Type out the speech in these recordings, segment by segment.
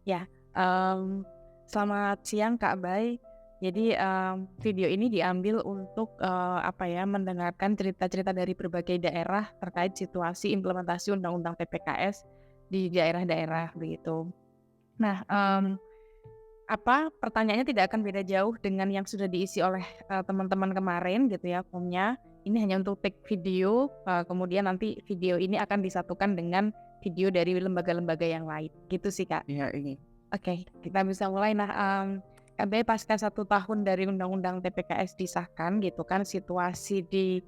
Ya, selamat siang Kak Bay. Jadi video ini diambil untuk mendengarkan cerita-cerita dari berbagai daerah terkait situasi implementasi Undang-Undang TPKS di daerah-daerah begitu. Nah, pertanyaannya tidak akan beda jauh dengan yang sudah diisi oleh teman-teman kemarin gitu ya formnya. Ini hanya untuk take video, kemudian nanti video ini akan disatukan dengan video dari lembaga-lembaga yang lain. Gitu sih Kak. Ya, ini. Oke, kita bisa mulai. Nah, KBRI pasca 1 tahun dari Undang-Undang TPKS disahkan gitu kan, situasi di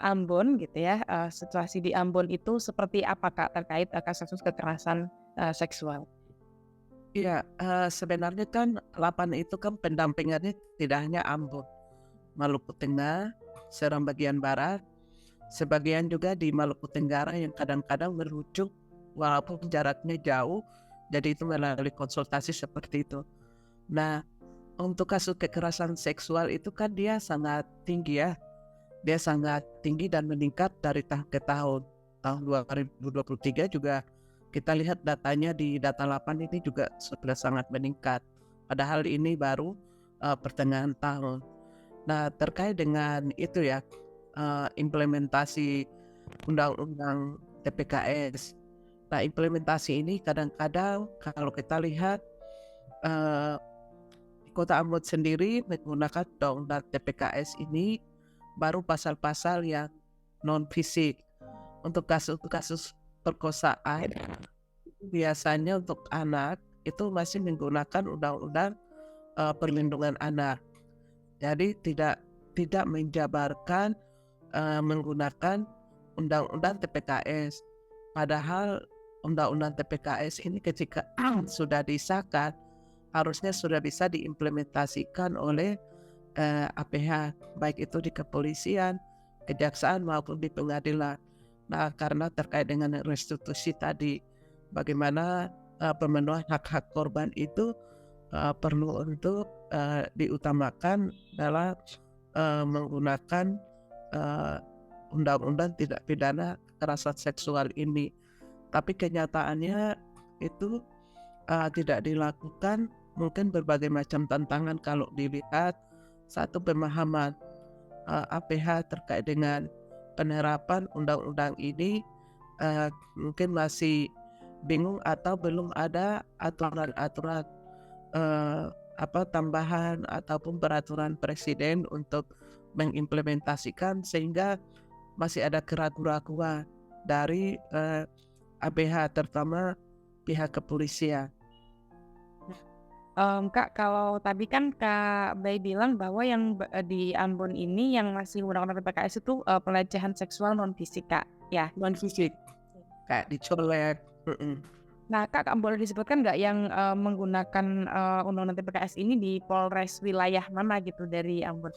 Ambon gitu ya, situasi di Ambon itu seperti apa Kak terkait kasus kekerasan seksual? Iya, sebenarnya kan 8 itu kan pendampingannya tidak hanya Ambon, Maluku Tengah, Seram bagian barat, sebagian juga di Maluku Tenggara yang kadang-kadang merujuk walaupun jaraknya jauh, jadi itu melalui konsultasi seperti itu. Nah, untuk kasus kekerasan seksual itu kan dia sangat tinggi ya, dia sangat tinggi dan meningkat dari tahun ke tahun. Tahun 2023 juga kita lihat datanya di data 8 ini juga sudah sangat meningkat. Padahal ini baru pertengahan tahun. Nah, terkait dengan itu ya, implementasi undang-undang TPKS. Nah, implementasi ini kadang-kadang kalau kita lihat eh, di Kota Ambon sendiri menggunakan undang-undang TPKS ini baru pasal-pasal yang non fisik. Untuk kasus-kasus perkosaan biasanya untuk anak itu masih menggunakan undang-undang perlindungan anak. Jadi tidak menjabarkan menggunakan undang-undang TPKS. Padahal undang-undang TPKS ini ketika sudah disahkan harusnya sudah bisa diimplementasikan oleh APH, baik itu di kepolisian, kejaksaan maupun di pengadilan. Nah, karena terkait dengan restitusi tadi, bagaimana pemenuhan hak-hak korban itu perlu untuk diutamakan dalam menggunakan uh, undang-undang tidak pidana kekerasan seksual ini. Tapi kenyataannya itu tidak dilakukan, mungkin berbagai macam tantangan kalau dilihat. Satu, pemahaman APH terkait dengan penerapan undang-undang ini mungkin masih bingung atau belum ada aturan-aturan tambahan ataupun peraturan presiden untuk mengimplementasikan, sehingga masih ada keraguan-keraguan dari APH terutama pihak kepolisian. Kak, kalau tadi kan Kak Bay bilang bahwa yang di Ambon ini yang masih menggunakan PPKS itu pelecehan seksual non fisik Kak, ya? Non fisik kayak dicolek. Nah Kak, boleh disebutkan nggak yang menggunakan undang-undang TPKS ini di Polres wilayah mana gitu dari Ambon?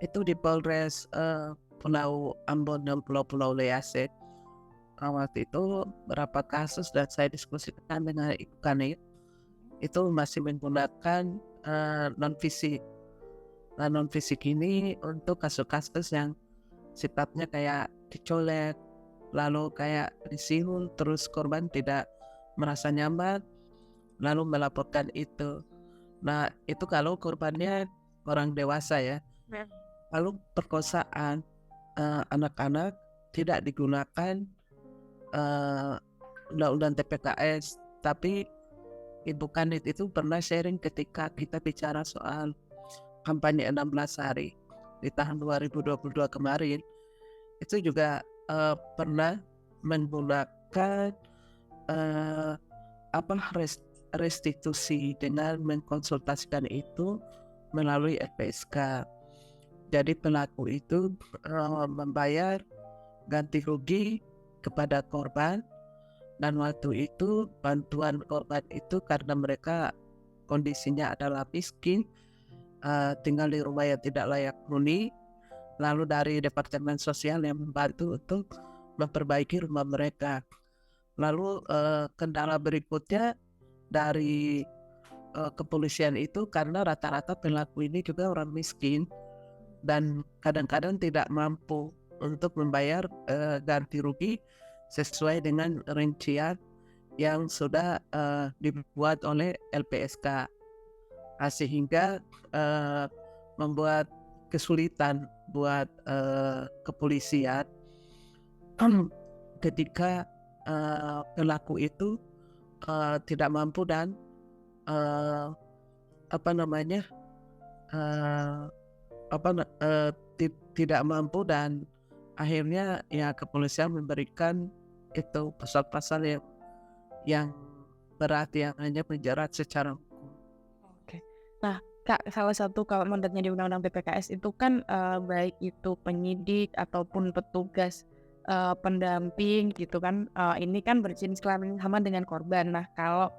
Itu di Polres Pulau Ambon dan Pulau-Pulau Lease. Waktu itu berapa kasus dan saya diskusikan dengan Ibu Kanit, itu masih menggunakan non fisik. Nah, non fisik ini untuk kasus-kasus yang sifatnya kayak dicolek, lalu kayak disihun, terus korban tidak merasa nyaman, lalu melaporkan itu. Nah, itu kalau korbannya orang dewasa ya. Lalu perkosaan anak-anak tidak digunakan undang-undang TPKS, tapi Ibu Kanit itu pernah sharing ketika kita bicara soal kampanye 16 hari di tahun 2022 kemarin, itu juga pernah menggunakan uh, restitusi dengan mengkonsultasikan itu melalui LPSK. Jadi pelaku itu membayar ganti rugi kepada korban, dan waktu itu bantuan korban itu karena mereka kondisinya adalah miskin, tinggal di rumah yang tidak layak huni, lalu dari Departemen Sosial yang membantu untuk memperbaiki rumah mereka. Lalu kendala berikutnya dari kepolisian itu karena rata-rata pelaku ini juga orang miskin dan kadang-kadang tidak mampu untuk membayar ganti rugi sesuai dengan rincian yang sudah dibuat oleh LPSK. Sehingga membuat kesulitan buat kepolisian ketika pelaku itu tidak mampu dan eh, apa namanya eh, tidak mampu, dan akhirnya ya kepolisian memberikan itu pasal-pasal yang berat yang hanya menjerat secara hukum. Oke. Nah, Kak, salah satu kalau mandatnya di Undang-Undang TPKS itu kan baik itu penyidik ataupun petugas pendamping gitu kan, ini kan berjenis kelamin sama dengan korban. Nah, kalau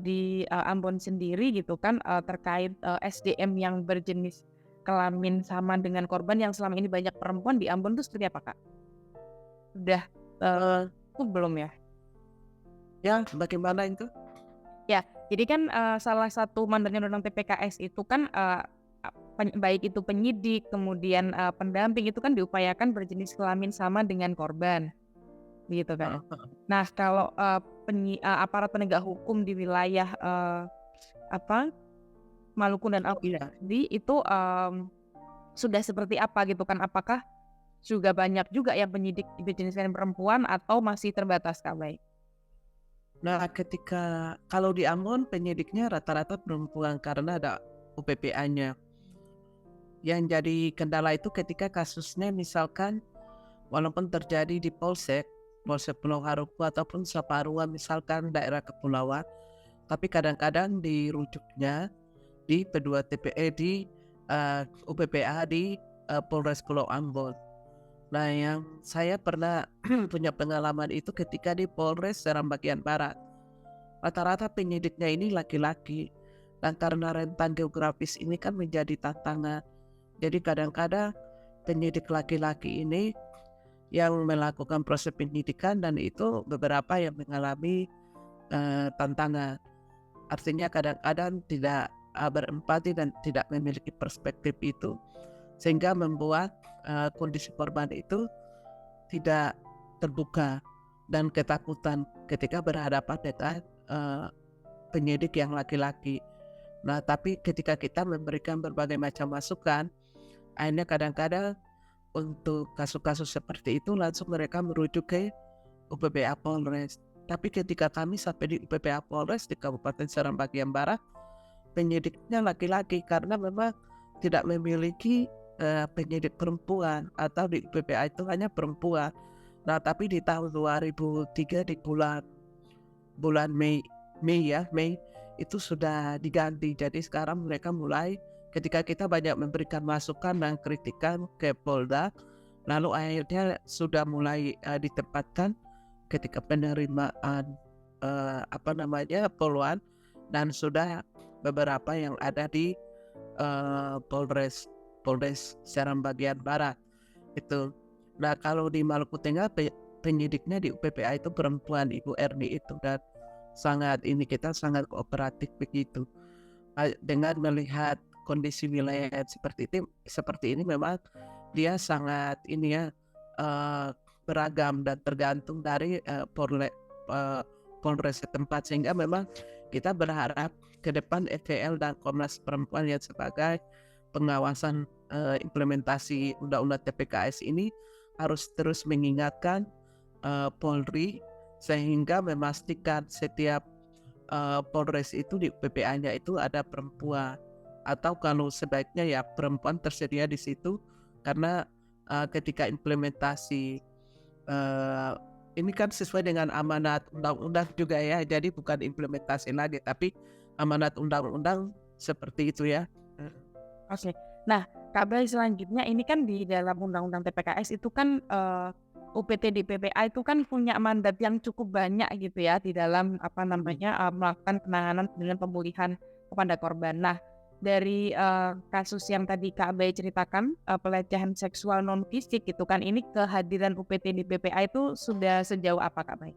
di Ambon sendiri gitu kan terkait SDM yang berjenis kelamin sama dengan korban yang selama ini banyak perempuan di Ambon itu seperti apa, Kak? Udah Eh, cukup belum ya? ya bagaimana itu? Ya, jadi kan salah satu mandatnya Undang-Undang TPKS itu kan baik itu penyidik, kemudian pendamping itu kan diupayakan berjenis kelamin sama dengan korban, gitu kan. Heeh. Nah, kalau aparat penegak hukum di wilayah Maluku dan Ambon Iya. sendiri itu sudah seperti apa gitu kan? Apakah juga banyak juga yang penyidik berjenis kelamin perempuan atau masih terbatas, Kak Bay? Nah, kalau di Ambon penyidiknya rata-rata perempuan karena ada UPPA-nya. Yang jadi kendala itu ketika kasusnya misalkan walaupun terjadi di Polsek Pulau Haruku ataupun Saparua misalkan daerah kepulauan, tapi kadang-kadang dirujuknya di P2TPE di UPPA di Polres Pulau Ambon. Nah, yang saya pernah punya pengalaman itu ketika di Polres Seram bagian Barat. Rata-rata penyidiknya ini laki-laki, dan karena rentang geografis ini kan menjadi tantangan. Jadi kadang-kadang penyidik laki-laki ini yang melakukan proses penyidikan, dan itu beberapa yang mengalami tantangan. Artinya kadang-kadang tidak berempati dan tidak memiliki perspektif itu, sehingga membuat kondisi korban itu tidak terbuka dan ketakutan ketika berhadapan dengan penyidik yang laki-laki. Nah, tapi ketika kita memberikan berbagai macam masukan, akhirnya kadang-kadang untuk kasus-kasus seperti itu langsung mereka merujuk ke UPPA Polres. Tapi ketika kami sampai di UPPA Polres di Kabupaten Seram bagian Barat, penyidiknya laki-laki karena memang tidak memiliki penyidik perempuan, atau di UPPA itu hanya perempuan. Nah, tapi di tahun 2003 di bulan Mei itu sudah diganti. Jadi sekarang mereka mulai, ketika kita banyak memberikan masukan dan kritikan ke Polda, lalu akhirnya sudah mulai ditempatkan ketika penerimaan poluan, dan sudah beberapa yang ada di Polres Seram bagian Barat itu. Nah, kalau di Maluku Tengah penyidiknya di UPPA itu perempuan, Ibu Erni itu, dan kita sangat kooperatif begitu. Dengan melihat kondisi wilayah seperti ini memang dia sangat beragam dan tergantung dari Polres setempat, sehingga memang kita berharap ke depan FPL dan Komnas Perempuan yang sebagai pengawasan implementasi Undang-Undang TPKS ini harus terus mengingatkan Polri, sehingga memastikan setiap Polres itu di PPA-nya itu ada perempuan, atau kalau sebaiknya ya perempuan tersedia di situ, karena ketika implementasi ini kan sesuai dengan amanat undang-undang juga ya, jadi bukan implementasi lagi tapi amanat undang-undang seperti itu ya. Oke. Nah, Kak Bay, selanjutnya ini kan di dalam Undang-Undang TPKS itu kan UPT di PPA itu kan punya mandat yang cukup banyak gitu ya di dalam melakukan penanganan dan pemulihan kepada korban. Nah, dari kasus yang tadi Kak Bay ceritakan pelecehan seksual non fisik gitu kan, ini kehadiran UPT di PPA itu sudah sejauh apa, Kak Bay?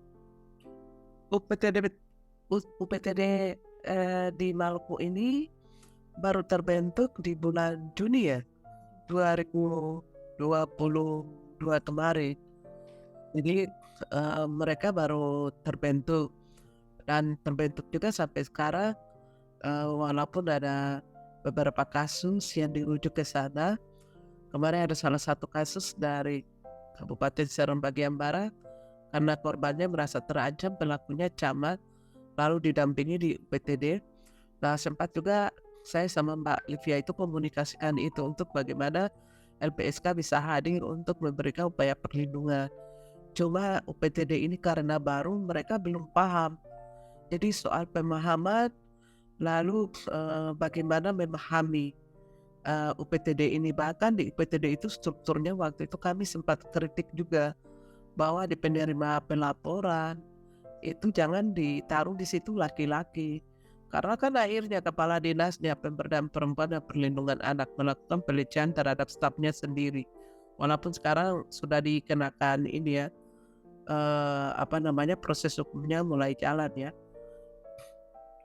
UPTD di Maluku ini baru terbentuk di bulan Juni ya 2022 kemarin. Jadi mereka baru terbentuk. dan terbentuk juga sampai sekarang, walaupun ada beberapa kasus yang dirujuk ke sana. Kemarin ada salah satu kasus dari Kabupaten Seram bagian Barat, karena korbannya merasa terancam, pelakunya camat, lalu didampingi di UPTD. Nah, sempat juga saya sama Mbak Livia itu komunikasikan itu untuk bagaimana LPSK bisa hadir untuk memberikan upaya perlindungan. Cuma UPTD ini karena baru, mereka belum paham. Jadi soal pemahaman, lalu bagaimana memahami UPTD ini. Bahkan di UPTD itu strukturnya waktu itu kami sempat kritik juga bahwa di penerima pelaporan itu jangan ditaruh di situ laki-laki. Karena kan akhirnya kepala dinasnya, pemberdayaan perempuan dan perlindungan anak melakukan pelecehan terhadap stafnya sendiri. Walaupun sekarang sudah dikenakan ini ya, proses hukumnya mulai jalan ya.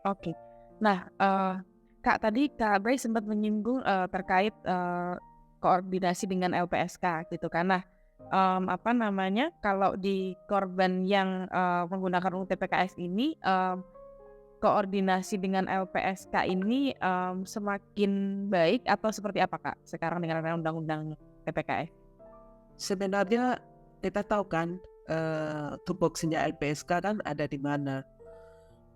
Oke. Nah, Kak, tadi Kak Bray sempat menyinggung terkait koordinasi dengan LPSK gitu kan. Nah, kalau di korban yang menggunakan UU TPKS ini, koordinasi dengan LPSK ini semakin baik atau seperti apa Kak sekarang dengan undang-undang TPKS? Sebenarnya kita tahu kan tupoksinya LPSK kan ada di mana.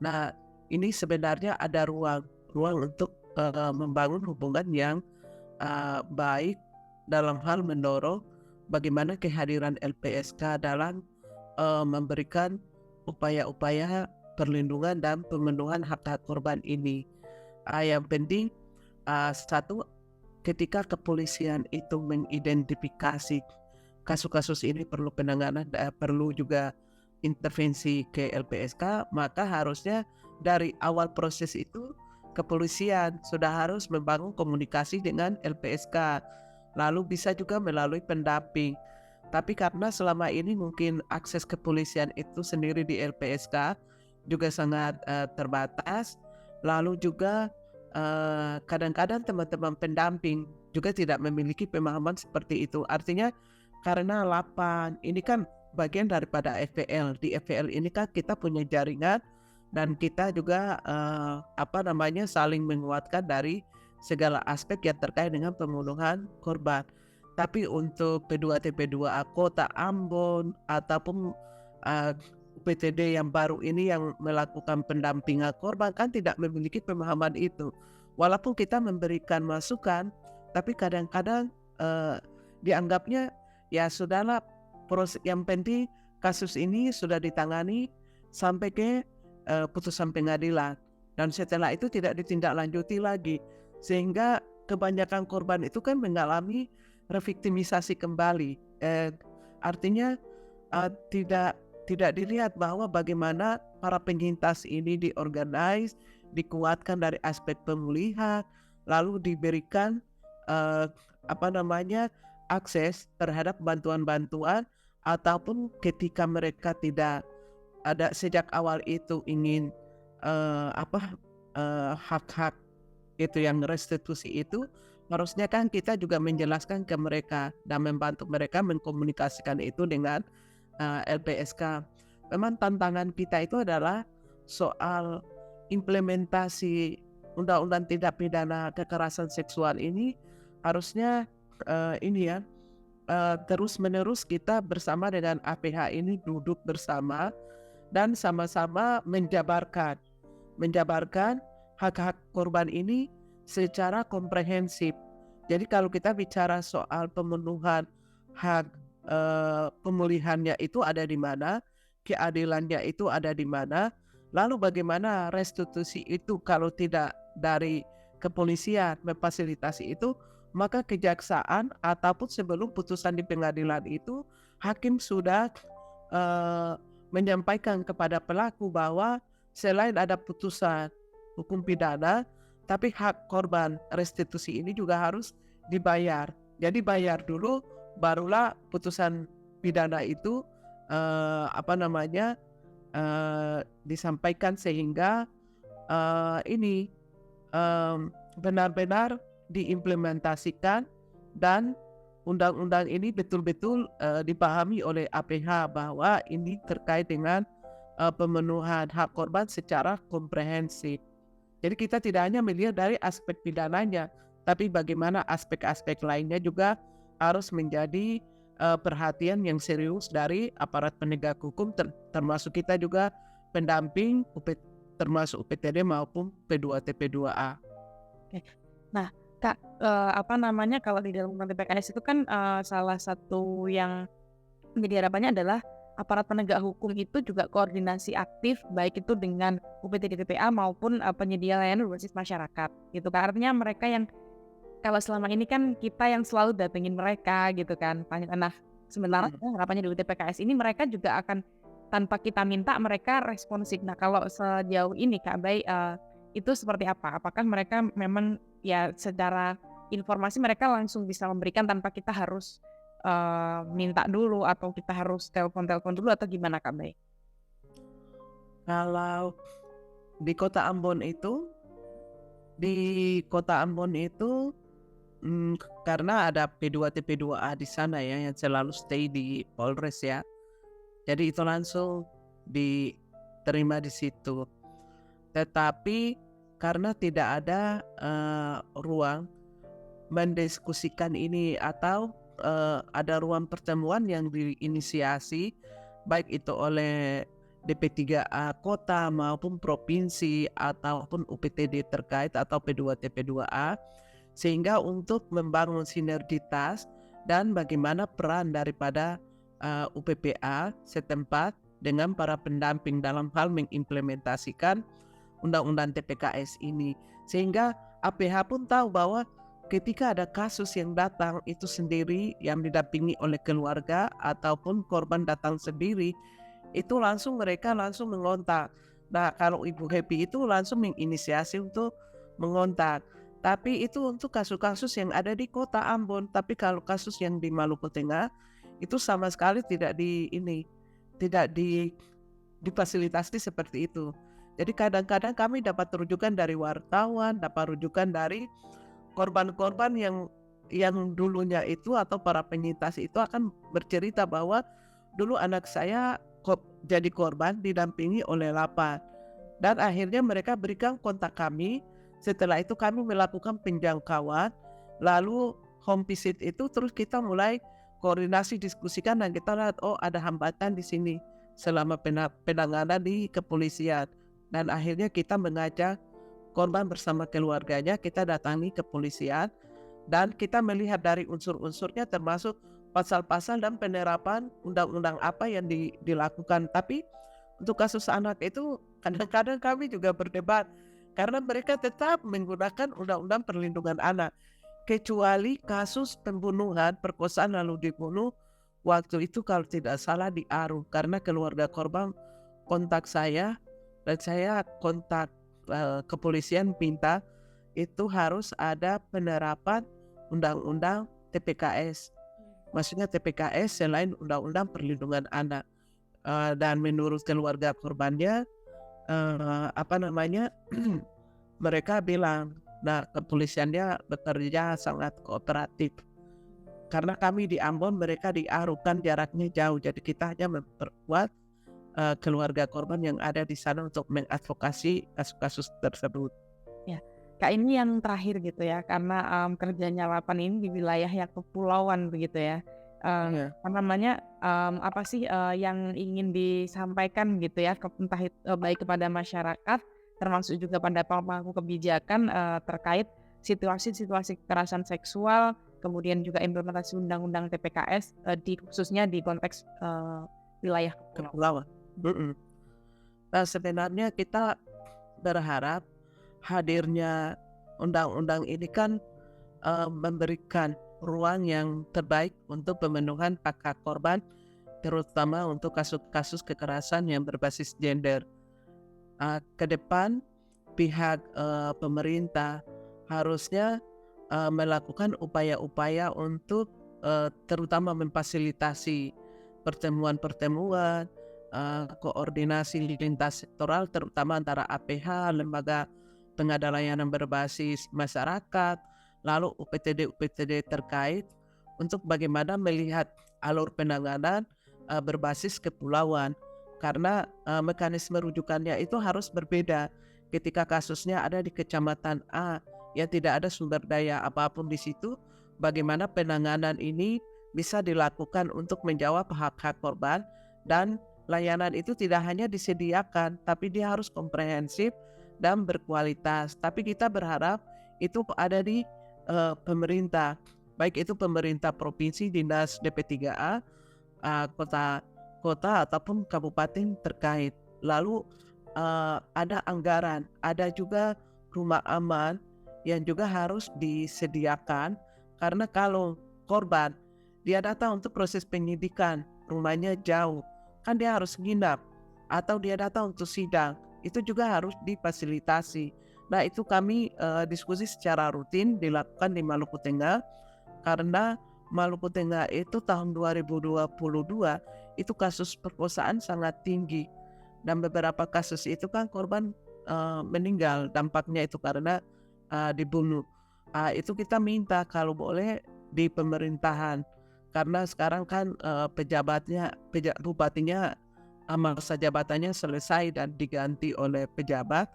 Nah, ini sebenarnya ada ruang untuk membangun hubungan yang baik dalam hal mendorong bagaimana kehadiran LPSK dalam memberikan upaya-upaya perlindungan dan pemenuhan hak-hak korban ini. Yang penting satu, ketika kepolisian itu mengidentifikasi kasus-kasus ini perlu penanganan, perlu juga intervensi ke LPSK, maka harusnya dari awal proses itu kepolisian sudah harus membangun komunikasi dengan LPSK, lalu bisa juga melalui pendamping. Tapi karena selama ini mungkin akses kepolisian itu sendiri di LPSK juga sangat terbatas, lalu juga kadang-kadang teman-teman pendamping juga tidak memiliki pemahaman seperti itu. Artinya karena LAPAN ini kan bagian daripada FPL. Di FPL ini kan kita punya jaringan dan kita juga saling menguatkan dari segala aspek yang terkait dengan pembunuhan korban. Tapi untuk P2TP2A Kota Ambon ataupun UPTD yang baru ini yang melakukan pendampingan korban kan tidak memiliki pemahaman itu. Walaupun kita memberikan masukan, tapi kadang-kadang dianggapnya ya sudahlah, proses yang penting kasus ini sudah ditangani sampai ke putusan pengadilan, dan setelah itu tidak ditindaklanjuti lagi, sehingga kebanyakan korban itu kan mengalami reviktimisasi kembali. Artinya tidak dilihat bahwa bagaimana para penyintas ini diorganize, dikuatkan dari aspek pemulihan, lalu diberikan akses terhadap bantuan-bantuan, ataupun ketika mereka tidak ada sejak awal itu ingin hak-hak itu yang restitusi itu, harusnya kan kita juga menjelaskan ke mereka dan membantu mereka mengkomunikasikan itu dengan LPSK. Memang tantangan kita itu adalah soal implementasi undang-undang tindak pidana kekerasan seksual ini. Harusnya terus-menerus kita bersama dengan APH ini duduk bersama dan sama-sama menjabarkan hak-hak korban ini secara komprehensif. Jadi kalau kita bicara soal pemenuhan hak, pemulihannya itu ada di mana, keadilannya itu ada di mana, lalu bagaimana restitusi itu kalau tidak dari kepolisian memfasilitasi itu, maka kejaksaan ataupun sebelum putusan di pengadilan itu hakim sudah menyampaikan kepada pelaku bahwa selain ada putusan hukum pidana, tapi hak korban restitusi ini juga harus dibayar. Jadi bayar dulu, barulah putusan pidana itu disampaikan, sehingga benar-benar diimplementasikan dan undang-undang ini betul-betul dipahami oleh APH bahwa ini terkait dengan pemenuhan hak korban secara komprehensif. Jadi kita tidak hanya melihat dari aspek pidananya, tapi bagaimana aspek-aspek lainnya juga harus menjadi perhatian yang serius dari aparat penegak hukum, termasuk kita juga pendamping termasuk UPTD maupun P2T P2A. Oke. Nah, Kak, apa namanya, kalau di dalam undang TPKS itu kan, salah satu yang menjadi harapannya adalah aparat penegak hukum itu juga koordinasi aktif, baik itu dengan UPTD TPA maupun, penyedia layanan berbasis masyarakat, gitu kan. Artinya mereka yang kalau selama ini kan kita yang selalu datengin mereka gitu kan, nah sementara harapannya di TPKS ini mereka juga akan tanpa kita minta mereka responsif. Nah kalau sejauh ini Kak Bay, itu seperti apa? Apakah mereka memang ya secara informasi mereka langsung bisa memberikan tanpa kita harus, minta dulu atau kita harus telepon-telepon dulu atau gimana Kak Bay? Kalau di kota Ambon itu, karena ada P2T P2A di sana ya yang selalu stay di Polres ya. Jadi itu langsung diterima di situ. Tetapi karena tidak ada ruang mendiskusikan ini atau ada ruang pertemuan yang diinisiasi baik itu oleh DP3A kota maupun provinsi ataupun UPTD terkait atau P2T P2A, sehingga untuk membangun sinergitas dan bagaimana peran daripada UPPA setempat dengan para pendamping dalam hal mengimplementasikan undang-undang TPKS ini, sehingga APH pun tahu bahwa ketika ada kasus yang datang itu sendiri yang didampingi oleh keluarga ataupun korban datang sendiri, itu mereka langsung mengontak. Nah kalau Ibu Happy itu langsung menginisiasi untuk mengontak. Tapi itu untuk kasus-kasus yang ada di kota Ambon. Tapi kalau kasus yang di Maluku Tengah itu sama sekali tidak difasilitasi seperti itu. Jadi kadang-kadang kami dapat rujukan dari wartawan, dapat rujukan dari korban-korban yang dulunya itu atau para penyintas itu akan bercerita bahwa dulu anak saya jadi korban didampingi oleh Lapan, dan akhirnya mereka berikan kontak kami. Setelah itu kami melakukan penjangkauan, lalu home visit itu terus kita mulai koordinasi diskusikan dan kita lihat ada hambatan di sini selama penanganan di kepolisian, dan akhirnya kita mengajak korban bersama keluarganya kita datangi kepolisian dan kita melihat dari unsur-unsurnya termasuk pasal-pasal dan penerapan undang-undang apa yang dilakukan. Tapi untuk kasus anak itu kadang-kadang kami juga berdebat karena mereka tetap menggunakan undang-undang perlindungan anak, kecuali kasus pembunuhan, perkosaan lalu dibunuh. Waktu itu kalau tidak salah di Aru, karena keluarga korban kontak saya dan saya kontak kepolisian minta itu harus ada penerapan undang-undang TPKS. Maksudnya TPKS selain undang-undang perlindungan anak. Dan menurut keluarga korbannya mereka bilang, nah kepolisiannya bekerja sangat kooperatif. Karena kami di Ambon, mereka di Aru, kan jaraknya jauh. Jadi kita hanya memperkuat keluarga korban yang ada di sana untuk mengadvokasi kasus-kasus tersebut. Ya, Kak, ini yang terakhir gitu ya, karena kerjanya Lapan ini di wilayah yang kepulauan begitu ya. Apa namanya, apa sih yang ingin disampaikan gitu ya, entah baik kepada masyarakat, termasuk juga pada pemangku kebijakan terkait situasi-situasi kekerasan seksual, kemudian juga implementasi undang-undang TPKS khususnya di konteks wilayah kepulauan. Nah sebenarnya kita berharap hadirnya undang-undang ini kan memberikan ruang yang terbaik untuk pemenuhan hak korban, terutama untuk kasus-kasus kekerasan yang berbasis gender. Ke depan pihak pemerintah harusnya melakukan upaya-upaya untuk terutama memfasilitasi pertemuan-pertemuan, koordinasi lintas sektoral terutama antara APH, lembaga pengada layanan berbasis masyarakat, lalu UPTD terkait untuk bagaimana melihat alur penanganan berbasis kepulauan. karena mekanisme rujukannya itu harus berbeda. Ketika kasusnya ada di kecamatan A yang tidak ada sumber daya apapun di situ, bagaimana penanganan ini bisa dilakukan untuk menjawab hak-hak korban, dan layanan itu tidak hanya disediakan, tapi dia harus komprehensif dan berkualitas. Tapi kita berharap itu ada di pemerintah, baik itu pemerintah provinsi, dinas DP3A, kota ataupun kabupaten terkait. Lalu ada anggaran, ada juga rumah aman yang juga harus disediakan, karena kalau korban dia datang untuk proses penyidikan, rumahnya jauh, kan dia harus nginap, atau dia datang untuk sidang, itu juga harus difasilitasi. Nah, itu kami diskusi secara rutin dilakukan di Maluku Tengah, karena Maluku Tengah itu tahun 2022 itu kasus perkosaan sangat tinggi, dan beberapa kasus itu kan korban meninggal dampaknya itu karena dibunuh. Itu kita minta kalau boleh di pemerintahan, karena sekarang kan bupatinya masa jabatannya selesai dan diganti oleh pejabat.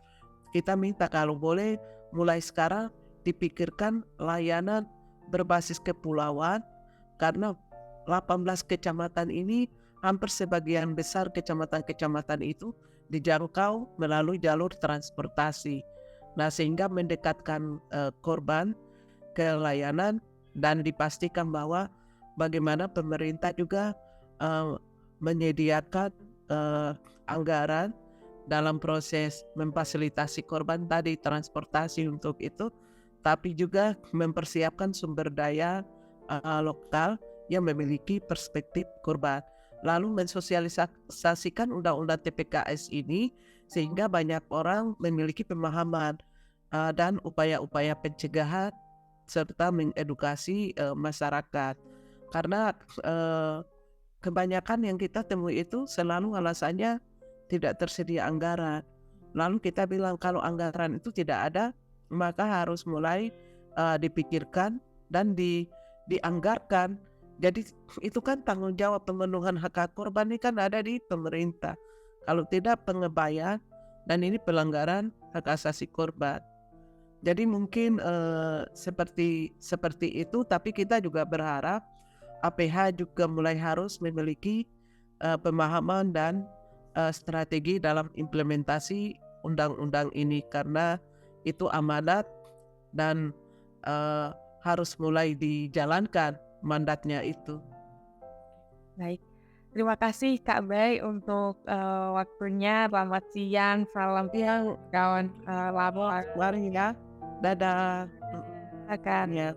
Kita minta kalau boleh mulai sekarang dipikirkan layanan berbasis kepulauan, karena 18 kecamatan ini hampir sebagian besar kecamatan-kecamatan itu dijangkau melalui jalur transportasi. Nah, sehingga mendekatkan korban ke layanan, dan dipastikan bahwa bagaimana pemerintah juga menyediakan anggaran dalam proses memfasilitasi korban tadi, transportasi untuk itu, tapi juga mempersiapkan sumber daya lokal yang memiliki perspektif korban. Lalu mensosialisasikan undang-undang TPKS ini sehingga banyak orang memiliki pemahaman dan upaya-upaya pencegahan serta mengedukasi masyarakat. Karena kebanyakan yang kita temui itu selalu alasannya tidak tersedia anggaran. Lalu kita bilang kalau anggaran itu tidak ada, maka harus mulai dipikirkan dan dianggarkan. Jadi itu kan tanggung jawab pemenuhan hak korban ini kan ada di pemerintah. Kalau tidak, pengebayan, dan ini pelanggaran hak asasi korban. Jadi mungkin seperti itu, tapi kita juga berharap APH juga mulai harus memiliki pemahaman dan strategi dalam implementasi undang-undang ini, karena itu amanat dan harus mulai dijalankan mandatnya itu. Baik, terima kasih Kak Bay untuk waktunya. Selamat siang, salam Yang kawan lama. mari ya, dadah. Akan Ya.